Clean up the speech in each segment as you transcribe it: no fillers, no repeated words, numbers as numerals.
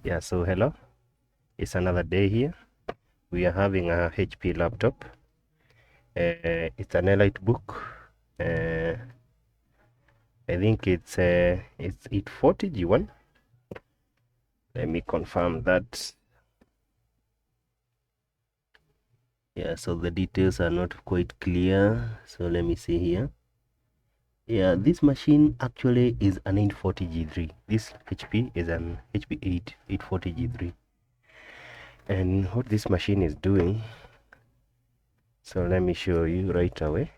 Yeah, so hello, it's another day here. We are having a HP laptop. It's an EliteBook. I think it's 840 G1. Let me confirm that. Yeah, so the details are not quite clear, so let me see here. Yeah, this machine actually is an 840 G3. This HP is an HP 840 G3. And what this machine is doing, so let me show you right away.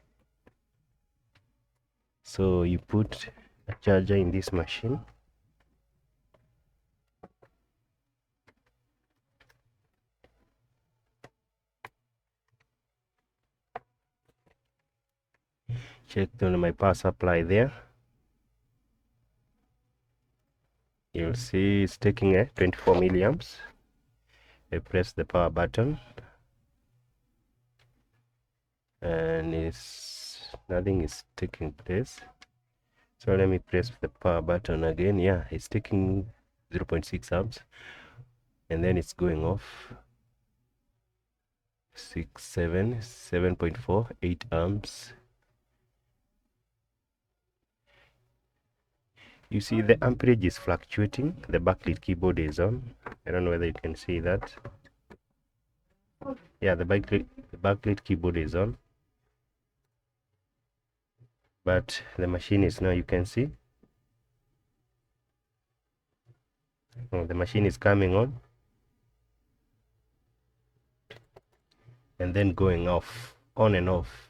So you put a charger in this machine. Check on my power supply there. You'll see it's taking a 24 milliamps. I press the power button and nothing is taking place. So let me press the power button again. Yeah, it's taking 0.6 amps and then it's going off. 7.4, 8 amps. You see the amperage is fluctuating. The backlit keyboard is on. I don't know whether you can see that. Yeah, the backlit keyboard is on, but the machine is now, you can see, the machine is coming on and then going off, on and off.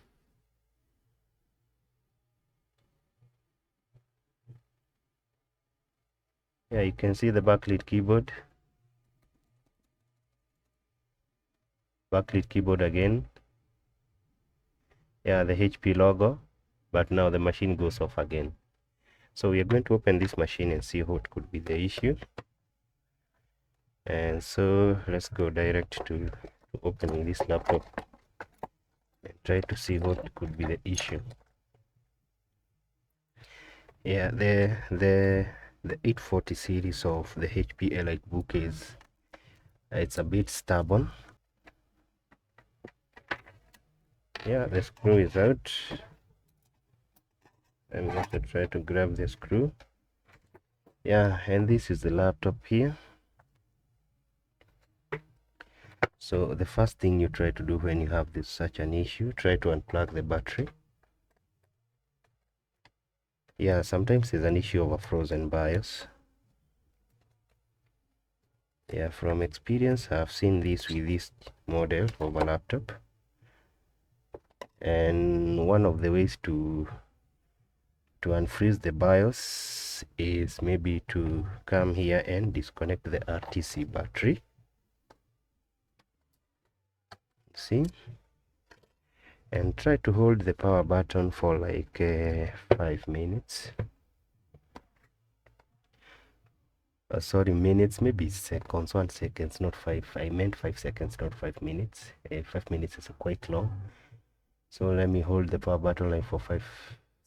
Yeah, you can see the backlit keyboard again. Yeah, the HP logo, but now the machine goes off again. So we are going to open this machine and see what could be the issue. And so let's go direct to opening this laptop and try to see what could be the issue. Yeah, the 840 series of the HP EliteBook is it's a bit stubborn. Yeah, the screw is out. I'm going to try to grab the screw. Yeah, and this is the laptop here. So the first thing you try to do when you have such an issue, try to unplug the battery. Yeah, sometimes it's an issue of a frozen BIOS. Yeah, from experience, I've seen this with this model of a laptop. And one of the ways to unfreeze the BIOS is maybe to come here and disconnect the RTC battery. See, and try to hold the power button for like 5 minutes. Sorry, minutes, maybe seconds. 1 second, not 5. I meant 5 seconds, not 5 minutes. 5 minutes is quite long. So let me hold the power button like for 5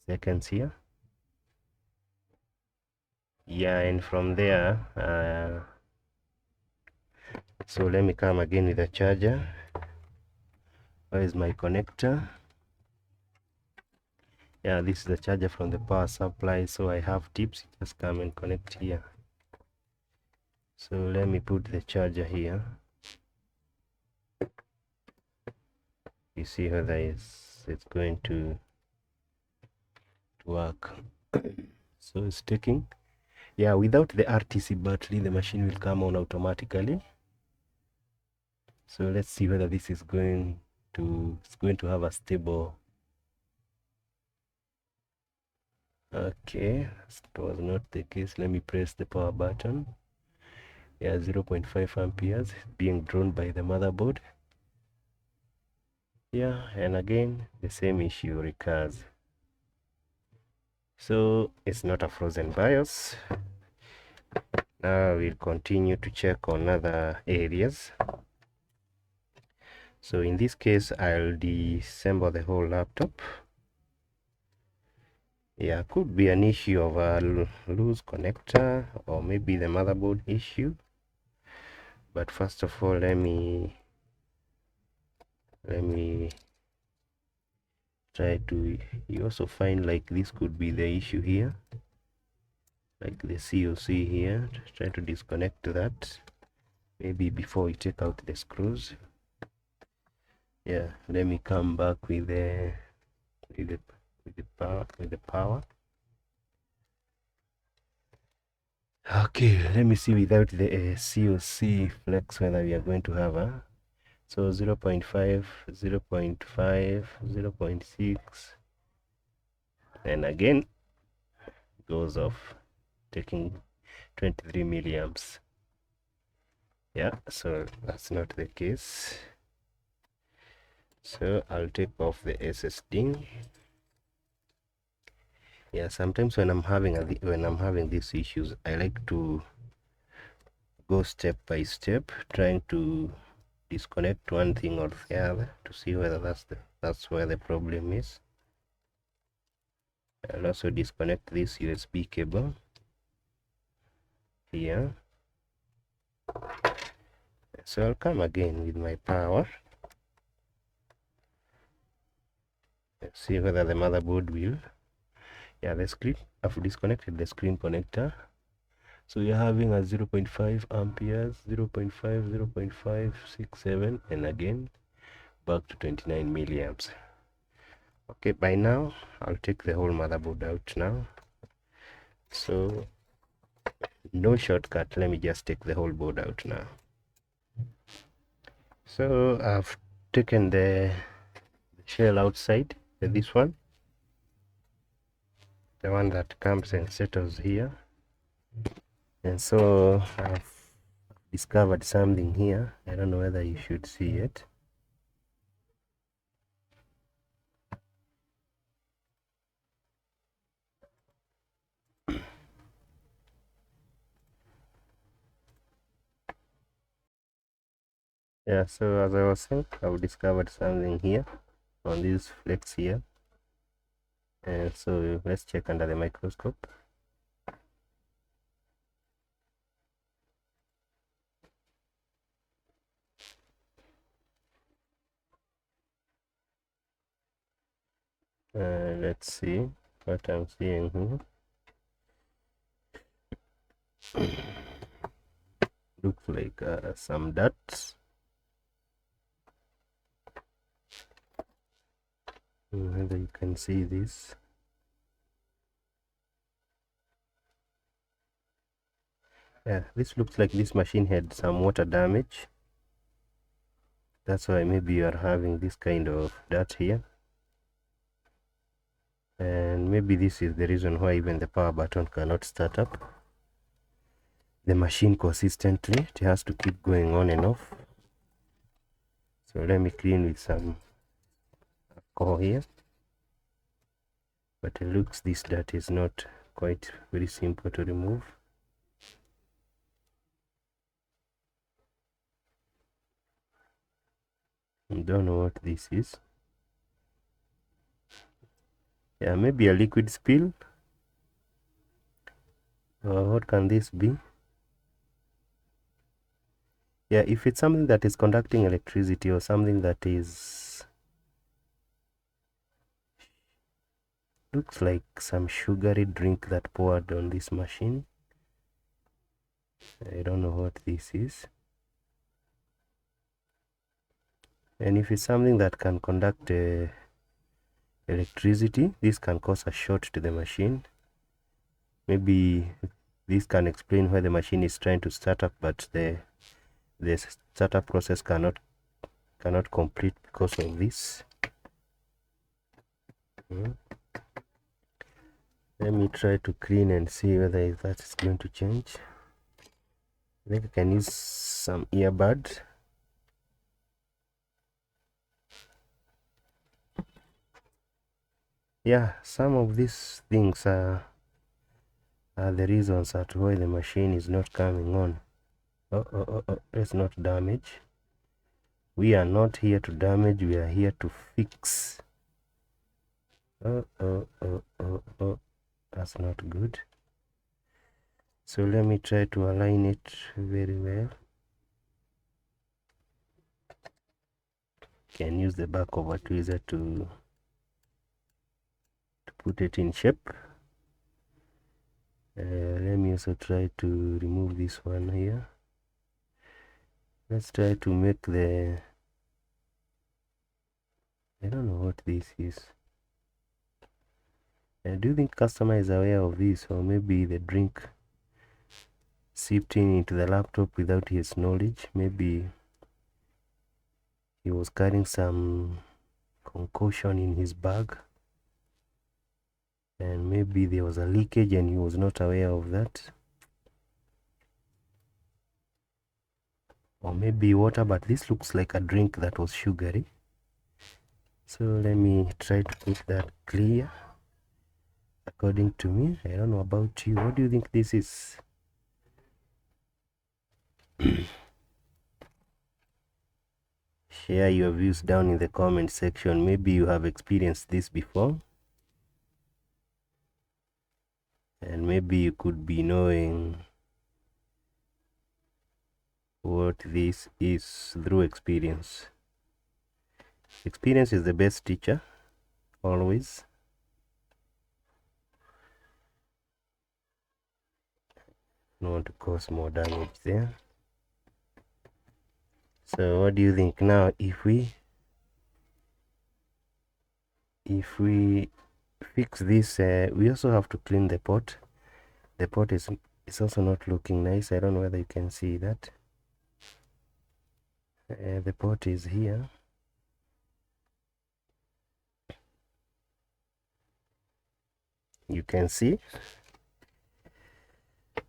seconds here. Yeah, and from there, so let me come again with the charger. Where is my connector? Yeah, this is the charger from the power supply. So I have tips, just come and connect here. So let me put the charger here. You see whether it's going to work. So it's taking. Yeah, without the RTC battery, the machine will come on automatically. So let's see whether this is going to have a stable. Okay, that was not the case. Let me press the power button. Yeah, 0.5 amperes being drawn by the motherboard. Yeah, and again the same issue recurs. So it's not a frozen BIOS. Now we'll continue to check on other areas. So in this case, I'll disassemble the whole laptop. Yeah, could be an issue of a loose connector, or maybe the motherboard issue. But first of all, let me try to, you also find like this could be the issue here, like the COC here. Try to disconnect that maybe before we take out the screws. Yeah, let me come back with the power. Okay, let me see without the COC flex whether we are going to have a so 0 0.5, 0 0.5, 0 0.6, and again goes off, taking 23 milliamps. Yeah, so that's not the case. So I'll take off the SSD. Yeah, sometimes when I'm having these issues, I like to go step by step, trying to disconnect one thing or the other to see whether that's where the problem is. I'll also disconnect this USB cable here. So I'll come again with my power. Let's see whether the motherboard will. Yeah, the screen, I've disconnected the screen connector. So you're having a 0.5 amperes, 0.5, 0.5, 6, 7, and again back to 29 milliamps. Okay, by now I'll take the whole motherboard out now. So no shortcut, let me just take the whole board out now. So I've taken the shell outside, this one, the one that comes and settles here. And so I've discovered something here. I don't know whether you should see it. Yeah, so as I was saying, I've discovered something here on this flex here. And so let's check under the microscope. Let's see what I'm seeing here. Looks like some dots. Whether you can see this. Yeah, this looks like this machine had some water damage. That's why maybe you are having this kind of dirt here. And maybe this is the reason why even the power button cannot start up the machine consistently. It has to keep going on and off. So let me clean with some alcohol here. But it looks this dirt is not quite very simple to remove. I don't know what this is. Yeah, maybe a liquid spill. What can this be? Yeah, if it's something that is conducting electricity or something that is, looks like some sugary drink that poured on this machine. I don't know what this is. And if it's something that can conduct electricity, this can cause a short to the machine. Maybe this can explain why the machine is trying to start up, but the startup process cannot complete because of this. Let me try to clean and see whether that is going to change. I think I can use some earbuds. Yeah, some of these things are the reasons at why the machine is not coming on. Let's not damage. We are not here to damage, we are here to fix. That's not good. So let me try to align it very well. can use the back of a tweezer to put it in shape. Let me also try to remove this one here. Let's try to make the, I don't know what this is. Do you think customer is aware of this, or maybe the drink seeped into the laptop without his knowledge? Maybe he was carrying some concoction in his bag, and maybe there was a leakage and he was not aware of that. Or maybe water, but this looks like a drink that was sugary. So let me try to make that clear. According to me, I don't know about you, what do you think this is? Share your views down in the comment section. Maybe you have experienced this before, and maybe you could be knowing what this is through experience. Experience is the best teacher, always. Don't want to cause more damage there. So what do you think now? If we fix this, we also have to clean the pot. The pot is also not looking nice. I don't know whether you can see that. The pot is here. You can see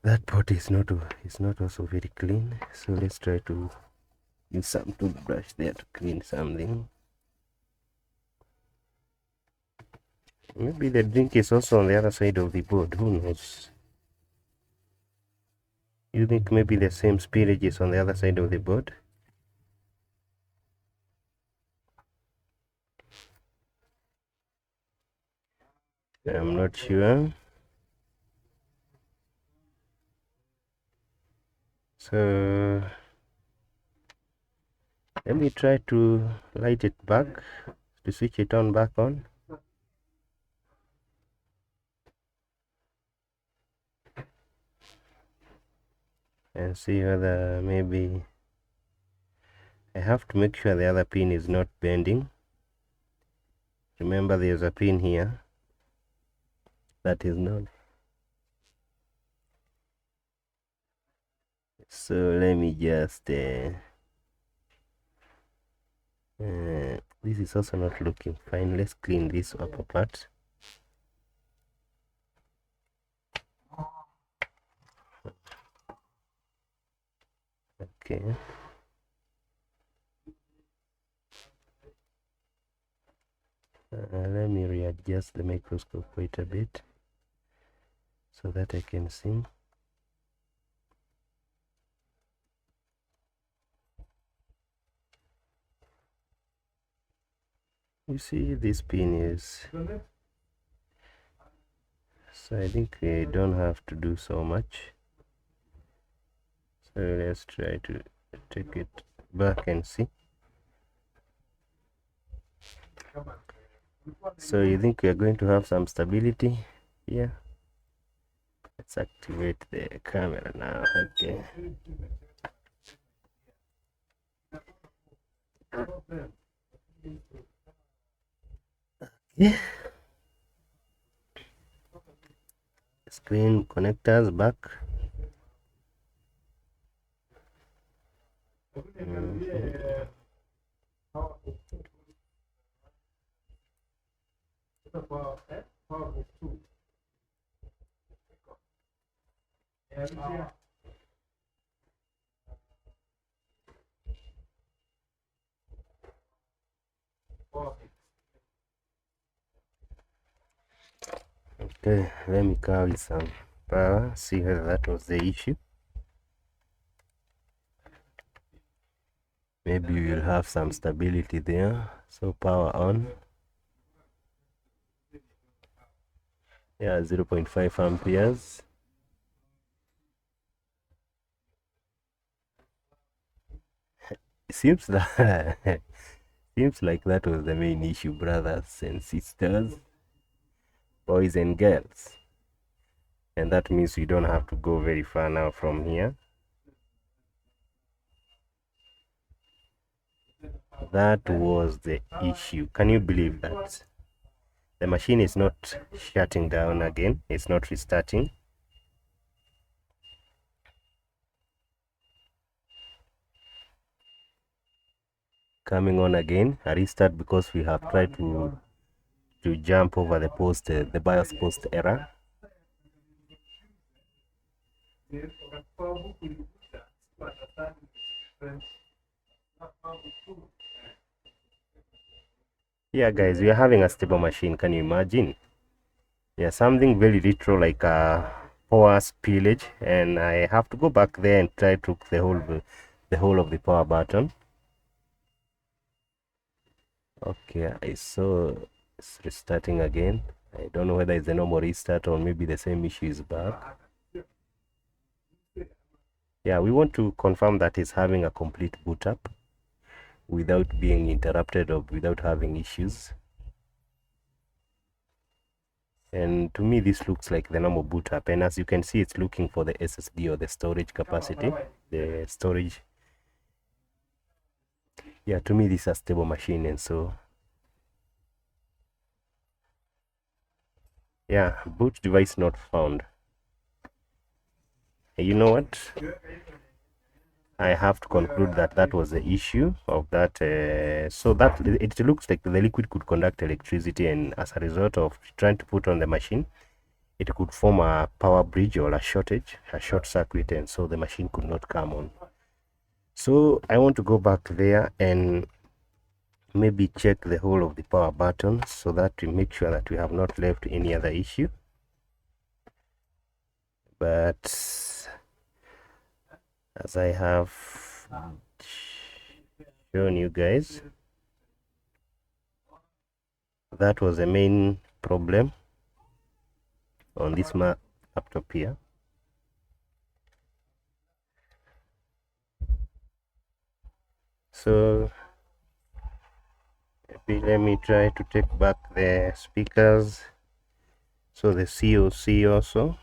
that pot is not also very clean. So let's try to use some toothbrush there to clean something. Maybe the drink is also on the other side of the board. Who knows? You think maybe the same spillage is on the other side of the board? I'm not sure. So let me try to light it back, to switch it on back on. And see whether maybe I have to make sure the other pin is not bending. Remember, there's a pin here that is not. So let me just this is also not looking fine. Let's clean this upper part. Okay. Let me readjust the microscope quite a bit so that I can see. You see, this pin is, so I think I don't have to do so much. So let's try to take it back and see. So you think we are going to have some stability here? Let's activate the camera now. Okay. Yeah. Screen connectors back. Okay, let me call with some power, see whether that was the issue. Maybe we will have some stability there. So power on. Yeah, 0.5 amperes. It seems that Seems like that was the main issue, brothers and sisters, boys and girls. And that means we don't have to go very far now from here. That was the issue. Can you believe that? The machine is not shutting down again. It's not restarting. Coming on again, a restart because we have tried to jump over the post, the BIOS post error. Yeah, guys, we are having a stable machine. Can you imagine? Yeah, something very retro like a power spillage, and I have to go back there and try to the whole of the power button. Okay, I saw it's restarting again. I don't know whether it's a normal restart or maybe the same issue is back. Yeah, we want to confirm that it's having a complete boot up without being interrupted or without having issues. And to me, this looks like the normal boot up. And as you can see, it's looking for the SSD or the storage capacity, the storage. Yeah, to me, this is a stable machine. And so, yeah, boot device not found. You know what? I have to conclude that that was the issue of that. So that it looks like the liquid could conduct electricity, and as a result of trying to put on the machine, it could form a power bridge or a shortage, a short circuit, and so the machine could not come on. So I want to go back there and maybe check the whole of the power button so that we make sure that we have not left any other issue. But as I have shown you guys, that was the main problem on this laptop here. So maybe let me try to take back the speakers. So the COC also,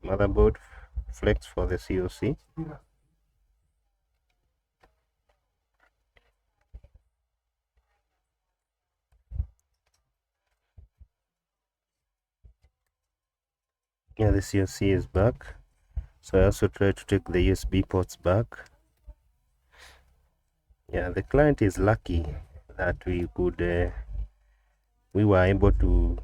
motherboard flex for the COC. Yeah, the COC is back. So I also try to take the USB ports back. Yeah, the client is lucky that we were able to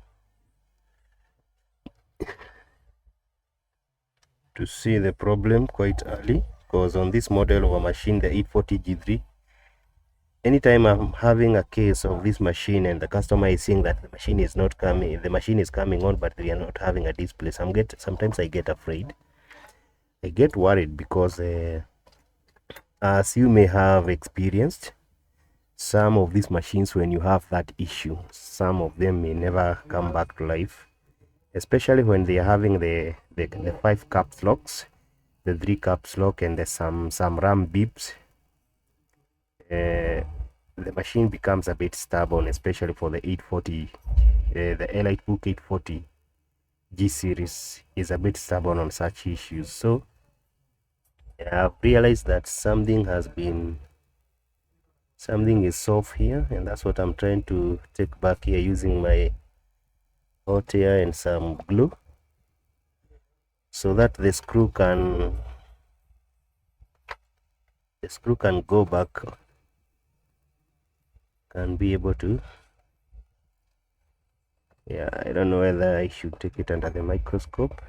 see the problem quite early, because on this model of a machine, the 840G3, anytime I'm having a case of this machine and the customer is saying that the machine is not coming, the machine is coming on, but we are not having a display, sometimes I get afraid. I get worried because as you may have experienced, some of these machines, when you have that issue, some of them may never come back to life, especially when they are having the 5 caps locks, the 3 caps lock, and there's some RAM beeps. The machine becomes a bit stubborn, especially for the 840, the EliteBook 840 G series is a bit stubborn on such issues. So I've realized that something is off here, and that's what I'm trying to take back here using my hot air and some glue, so that the screw can go back, can be able to. Yeah, I don't know whether I should take it under the microscope.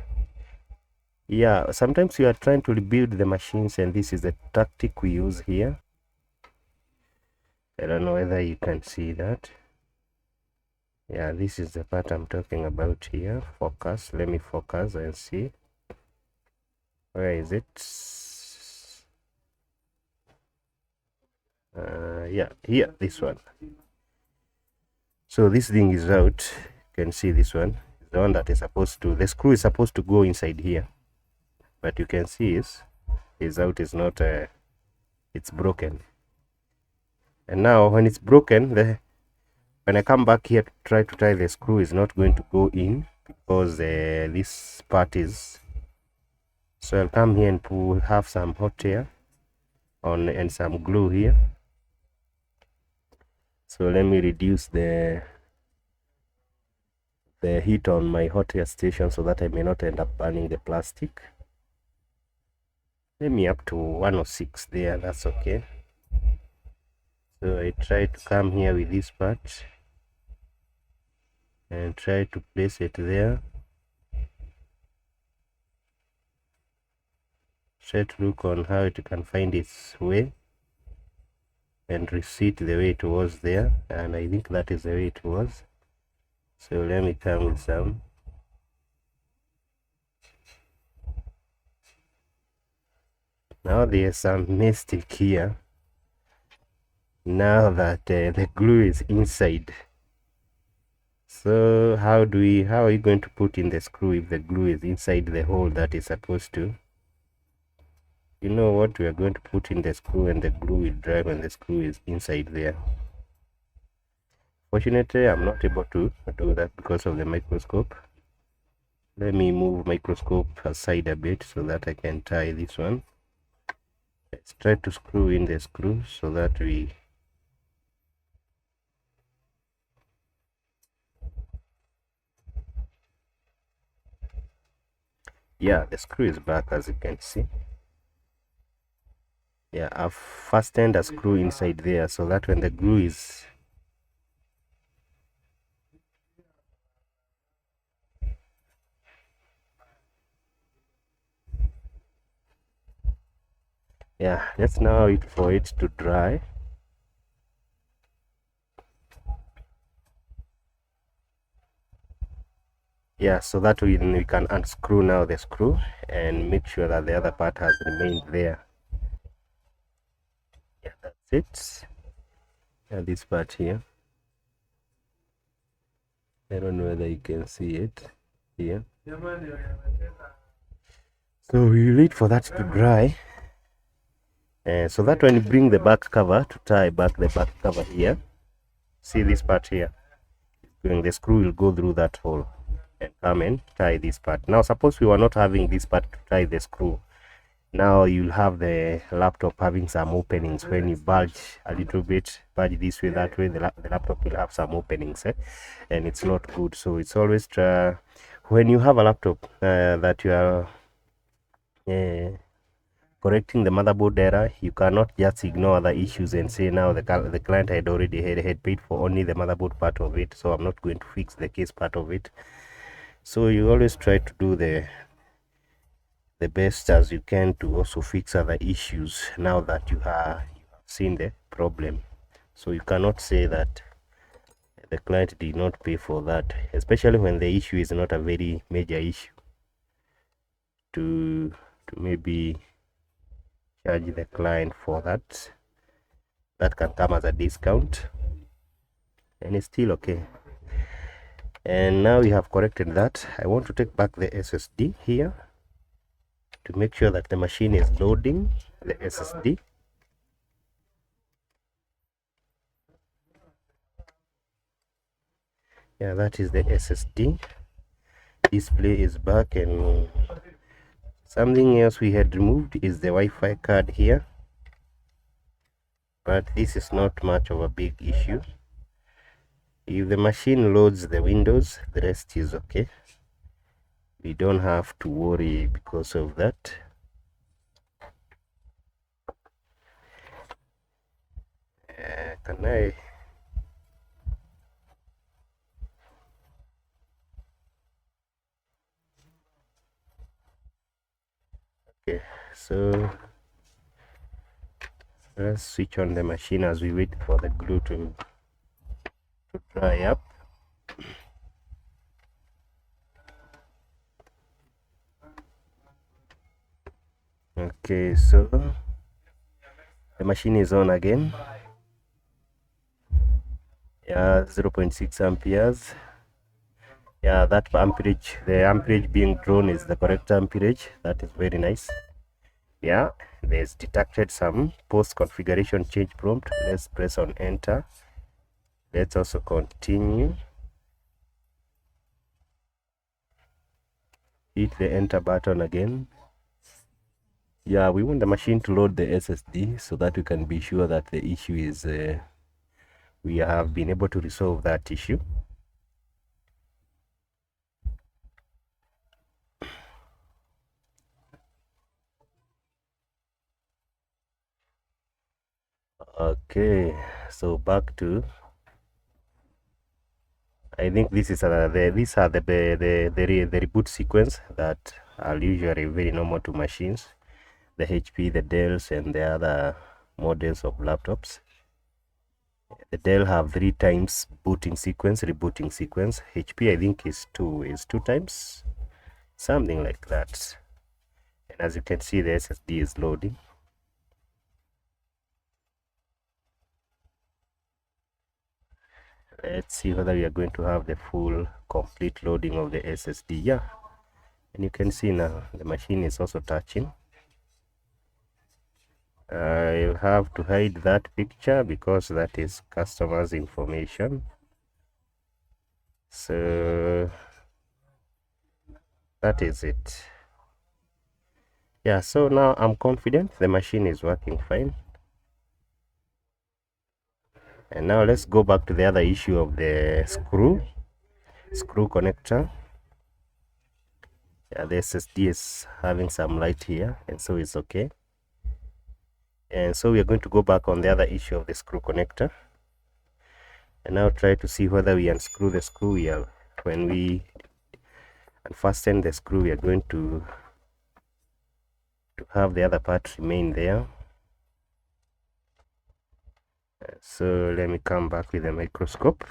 Yeah, sometimes we are trying to rebuild the machines, and this is the tactic we use here. I don't know whether you can see that. Yeah, this is the part I'm talking about here. Focus. Let me focus and see. Where is it? Yeah, here, this one. So this thing is out. You can see this one. The one that is supposed to, the screw is supposed to go inside here, but you can see is out, is not, it's broken. And now when it's broken, when I come back here to try to tie the screw, is not going to go in because this part is. So I'll come here and have some hot air on and some glue here. So let me reduce the heat on my hot air station so that I may not end up burning the plastic. Let me up to 106 there, that's okay. So I try to come here with this part and try to place it there. Try to look on how it can find its way and reset the way it was there, and I think that is the way it was. So let me come with some. Now there's some mistake here. Now that the glue is inside, so how are you going to put in the screw if the glue is inside the hole that is supposed to? You know what, we are going to put in the screw and the glue will dry when the screw is inside there. Fortunately, I'm not able to do that because of the microscope. Let me move microscope aside a bit so that I can tie this one. Let's try to screw in the screw so that we yeah, the screw is back, as you can see. Yeah, I've fastened a screw inside there so that when the glue is let's now wait for it to dry. Yeah, so that we can unscrew now the screw and make sure that the other part has remained there. Yeah, that's it. Yeah, this part here, I don't know whether you can see it here. So we wait for that to dry, so that when you bring the back cover to tie back the back cover here, see this part here, the screw will go through that hole and come and tie this part. Now suppose we were not having this part to tie the screw, now you'll have the laptop having some openings. When you bulge a little bit, bulge this way, that way, the laptop will have some openings, and it's not good. So it's always when you have a laptop that you are correcting the motherboard error, you cannot just ignore the issues and say now the client had already had paid for only the motherboard part of it, so I'm not going to fix the case part of it. So you always try to do the best as you can to also fix other issues now that you have seen the problem. So you cannot say that the client did not pay for that, especially when the issue is not a very major issue, to maybe charge the client for that. That can come as a discount and it's still okay. And now we have corrected that. I want to take back the SSD here to make sure that the machine is loading the SSD. Yeah, that is the SSD. Display is back, and something else we had removed is the Wi-Fi card here, but this is not much of a big issue. If the machine loads the Windows, the rest is okay. We don't have to worry because of that. Can I? Okay, so let's switch on the machine as we wait for the glue to dry up. Okay, so the machine is on again. Yeah, 0.6 amperes. Yeah, that amperage, the amperage being drawn is the correct amperage. That is very nice. Yeah, there's detected some post configuration change prompt. Let's press on enter. Let's also continue. Hit the enter button again. Yeah, we want the machine to load the SSD so that we can be sure that the issue is we have been able to resolve that issue. Okay, so back to, I think this is these are the reboot sequence that are usually very normal to machines, the HP, the Dells, and the other models of laptops. The Dell have 3 times booting sequence, rebooting sequence. HP I think is two times, something like that. And as you can see, the SSD is loading. Let's see whether we are going to have the full complete loading of the SSD. Yeah, and you can see now the machine is also touching. I'll have to hide that picture because that is customers information. So that is it. Yeah, so now I'm confident the machine is working fine. And now let's go back to the other issue of the screw connector. Yeah, the SSD is having some light here, and so it's okay. And so we are going to go back on the other issue of the screw connector, and now try to see whether we unscrew the screw here. When we unfasten the screw, we are going to have the other part remain there. So let me come back with a microscope.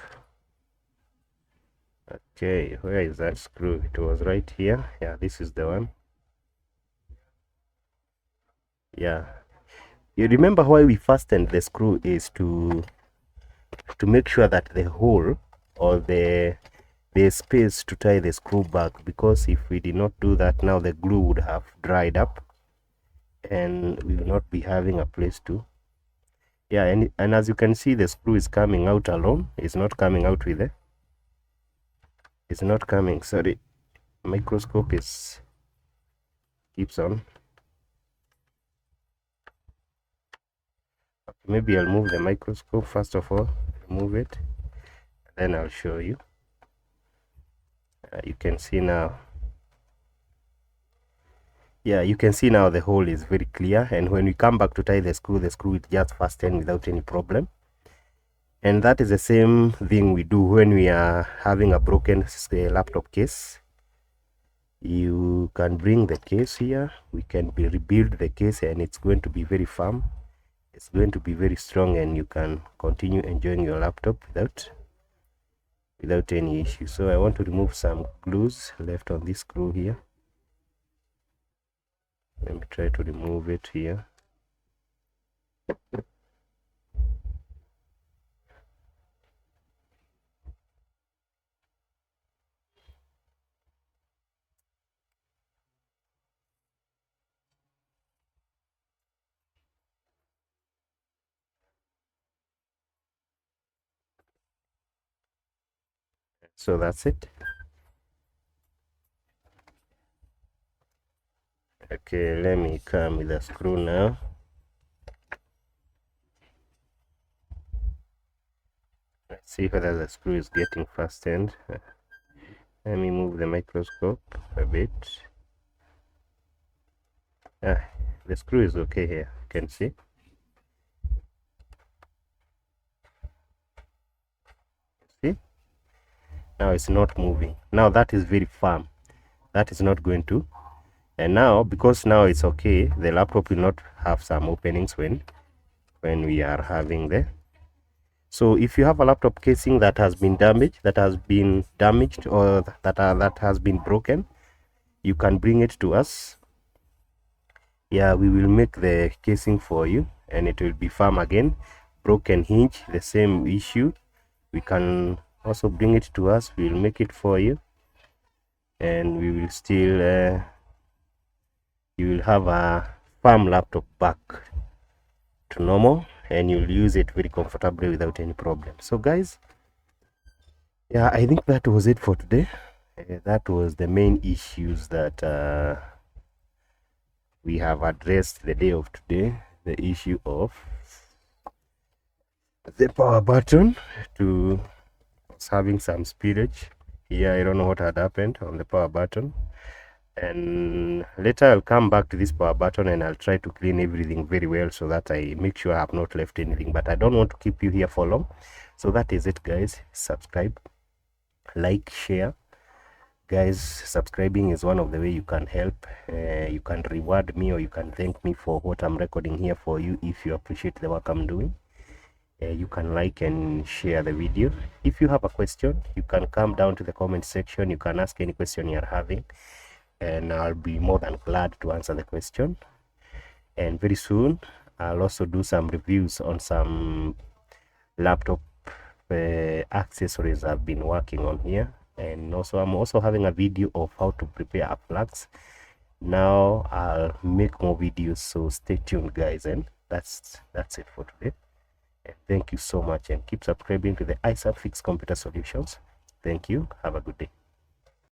Okay, where is that screw? It was right here. Yeah, this is the one. Yeah, you remember why we fastened the screw is to make sure that the hole or the space to tie the screw back, because if we did not do that, now the glue would have dried up and we will not be having a place to. Yeah, and as you can see, the screw is coming out alone. It's not coming out with it. It's not coming. Sorry, microscope is keeps on. Maybe I'll move the microscope first of all. Remove it, then I'll show you. You can see now. Yeah, you can see now the hole is very clear, and when we come back to tie the screw is just fastened without any problem. And that is the same thing we do when we are having a broken laptop case. You can bring the case here, we can rebuild the case, and it's going to be very firm, it's going to be very strong, and you can continue enjoying your laptop without any issue. So I want to remove some glues left on this screw here. Let me try to remove it here. So that's it. Okay, let me come with a screw now. Let's see whether the screw is getting fastened. Let me move the microscope a bit. The screw is okay here, you can see. See? Now it's not moving. Now that is very firm. That is not going to. And now, because now it's okay, the laptop will not have some openings when we are having the. So if you have a laptop casing that has been damaged, or that has been broken, you can bring it to us. Yeah, we will make the casing for you, and it will be firm again. Broken hinge, the same issue, we can also bring it to us. We will make it for you, and we will still you will have a firm laptop back to normal, and you'll use it very comfortably without any problem. So guys, yeah, I think that was it for today. That was the main issues that we have addressed the day of today. The issue of the power button to having some spillage here. I don't know what had happened on the power button, and later I'll come back to this power button and I'll try to clean everything very well so that I make sure I have not left anything, but I don't want to keep you here for long. So that is it guys. Subscribe, like, share. Guys, subscribing is one of the way you can help. You can reward me or you can thank me for what I'm recording here for you if you appreciate the work I'm doing. You can like and share the video. If you have a question, you can come down to the comment section. You can ask any question you're having, and I'll be more than glad to answer the question. And very soon I'll also do some reviews on some laptop accessories I've been working on here, and also I'm also having a video of how to prepare a flags. Now I'll make more videos, so stay tuned guys, and that's it for today. And thank you so much, and keep subscribing to the iSamfix Computer Solutions. Thank you. Have a good day.